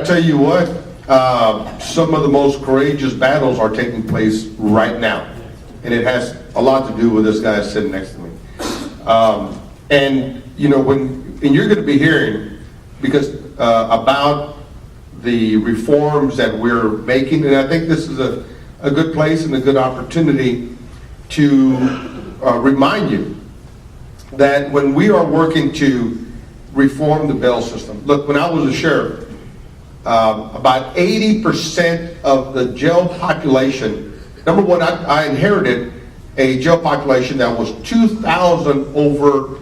tell you what, some of the most courageous battles are taking place right now. And it has a lot to do with this guy sitting next to me. And you know, and you're going to be hearing about the reforms that we're making, and I think this is a good place and a good opportunity to remind you that when we are working to reform the bail system. Look, when I was a sheriff, about 80% of the jail population, number one, I inherited a jail population that was 2,000 over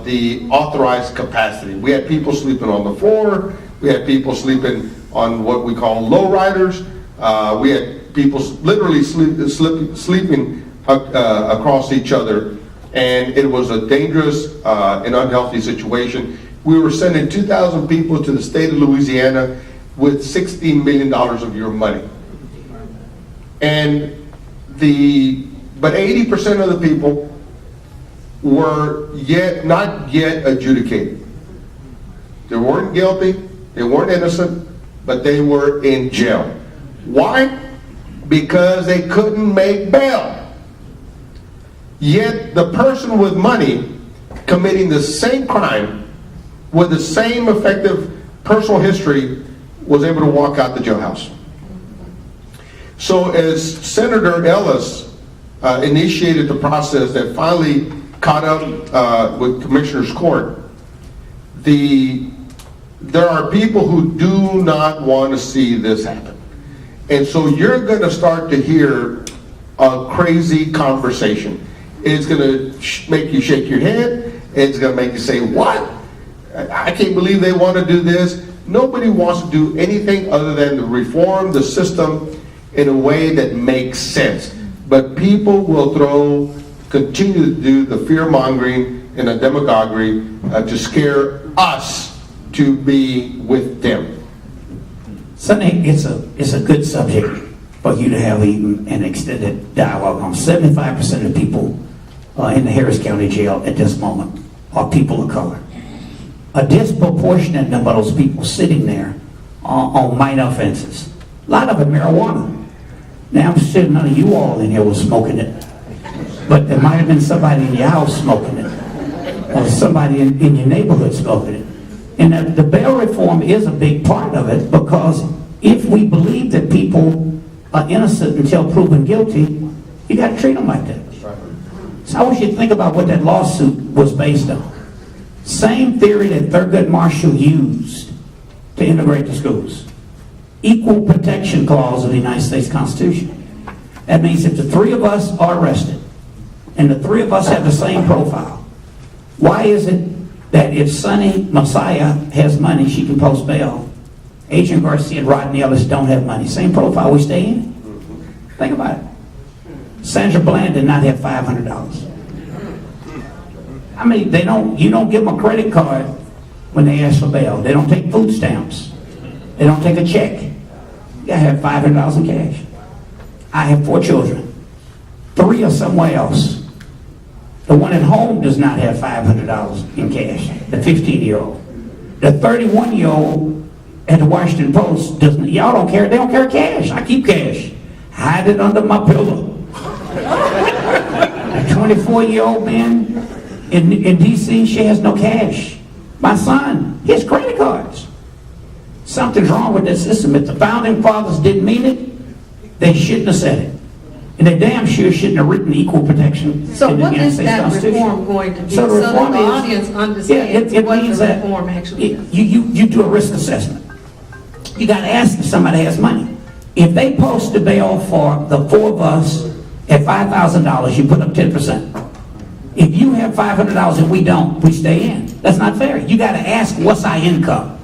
the authorized capacity. We had people sleeping on the floor. We had people sleeping on what we call lowriders. We had people literally sleeping across each other. And it was a dangerous and unhealthy situation. We were sending 2,000 people to the state of Louisiana with $16 million of your money. But 80% of the people were not yet adjudicated. They weren't guilty, they weren't innocent, but they were in jail. Why? Because they couldn't make bail. Yet the person with money committing the same crime with the same effective personal history was able to walk out the jailhouse. So as Senator Ellis initiated the process that finally caught up with Commissioner's Court, there are people who do not want to see this happen. And so you're going to start to hear a crazy conversation. It's going to make you shake your head. It's going to make you say, what? I can't believe they want to do this. Nobody wants to do anything other than to reform the system in a way that makes sense. But people will continue to do the fear-mongering and the demagoguery to scare us to be with them. Sonny, it's a good subject for you to have even an extended dialogue on. 75% of people in the Harris County Jail at this moment are people of color. A disproportionate number of those people sitting there on minor offenses. A lot of it marijuana. Now I'm sure none of you all in here was smoking it, but there might have been somebody in your house smoking it, or somebody in your neighborhood smoking it. And the bail reform is a big part of it, because if we believe that people are innocent until proven guilty, you got to treat them like that. So I want you to think about what that lawsuit was based on. Same theory that Thurgood Marshall used to integrate the schools. Equal protection clause of the United States Constitution. That means if the three of us are arrested, and the three of us have the same profile, why is it that if Sonny Messiah has money, she can post bail? Agent Garcia and Rodney Ellis don't have money. Same profile, we stay in? Think about it. Sandra Bland did not have $500. I mean, you don't give them a credit card when they ask for bail. They don't take food stamps. They don't take a check. You gotta have $500 in cash. I have 4 children. 3 are somewhere else. The one at home does not have $500 in cash, the 15-year-old. The 31-year-old at the Washington Post doesn't, y'all don't care, they don't carry cash. I keep cash. Hide it under my pillow. The 24-year-old man in D.C., she has no cash. My son, he has credit cards. Something's wrong with this system. If the founding fathers didn't mean it, they shouldn't have said it. And they damn sure shouldn't have written equal protection So in the what United is States that Constitution. reform going to be? So the reform the is- audience understands it what means the that reform actually is. you do a risk assessment. You got to ask if somebody has money. If they post the bail for the 4 of us at $5,000, you put up 10%. If you have $500 and we don't, we stay in. That's not fair. You got to ask, what's our income?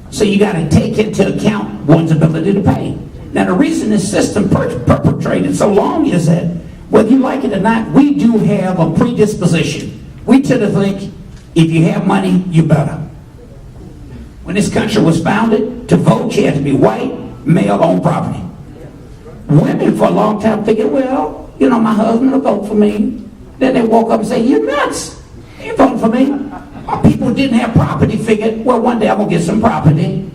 So you got to take into account one's ability to pay. Now the reason this system perpetrated so long is that, whether you like it or not, we do have a predisposition. We tend to think, if you have money, you better. When this country was founded, to vote you had to be white, male-owned property. Women for a long time figured, well, you know, my husband will vote for me. Then they woke up and say, you're nuts. You ain't voting for me. Or people who didn't have property figured, well, one day I'm going to get some property.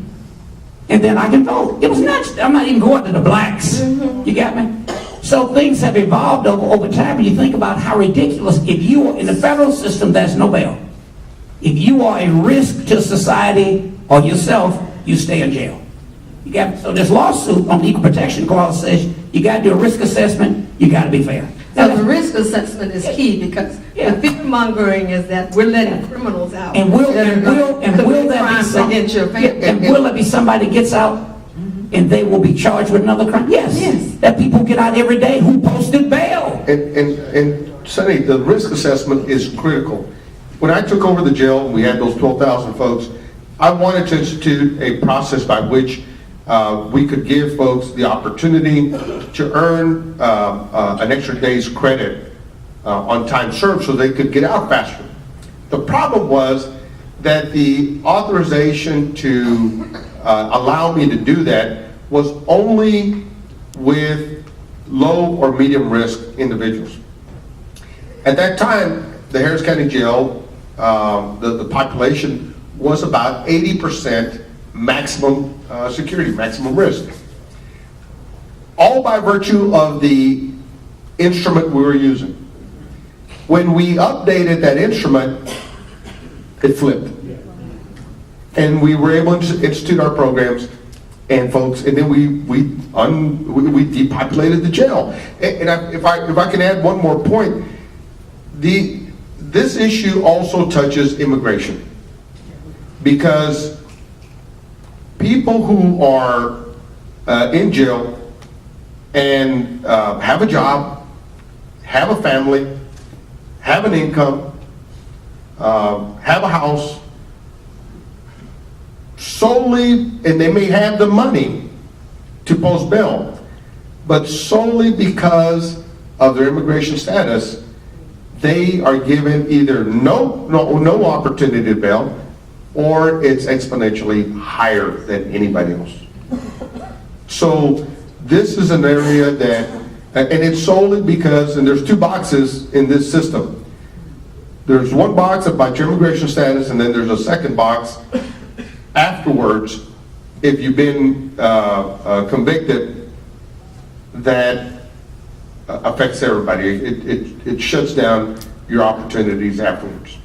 and then I can vote. It was nuts. I'm not even going to the blacks. You got me? So things have evolved over time, and you think about how ridiculous. If you are in the federal system, there's no bail. If you are a risk to society or yourself, you stay in jail. You got me? So this lawsuit on the Equal Protection Clause says you got to do a risk assessment. You got to be fair. So the risk assessment is key, because Yeah. the fear mongering is that we're letting criminals out. And will that are will gonna commit there be crimes some, against your family. and will there be somebody that gets out and they will be charged with another crime? Yes. Yes. That people get out every day who posted bail. And Sonny, the risk assessment is critical. When I took over the jail, and we had those 12,000 folks, I wanted to institute a process by which we could give folks the opportunity to earn an extra day's credit on time served so they could get out faster. The problem was that the authorization to allow me to do that was only with low or medium risk individuals. At that time, the Harris County Jail, the population was about 80% maximum security, maximum risk. All by virtue of the instrument we were using. When we updated that instrument, it flipped. And we were able to institute our programs, and folks, and then we depopulated the jail. If I can add one more point, this issue also touches immigration, because people who are in jail and have a job, have a family, have an income, have a house, solely, and they may have the money to post bail, but solely because of their immigration status, they are given either no opportunity to bail, or it's exponentially higher than anybody else. So this is an area that, and it's solely because, and there's two boxes in this system. There's one box about your immigration status, and then there's a second box afterwards, if you've been convicted, that affects everybody. It shuts down your opportunities afterwards.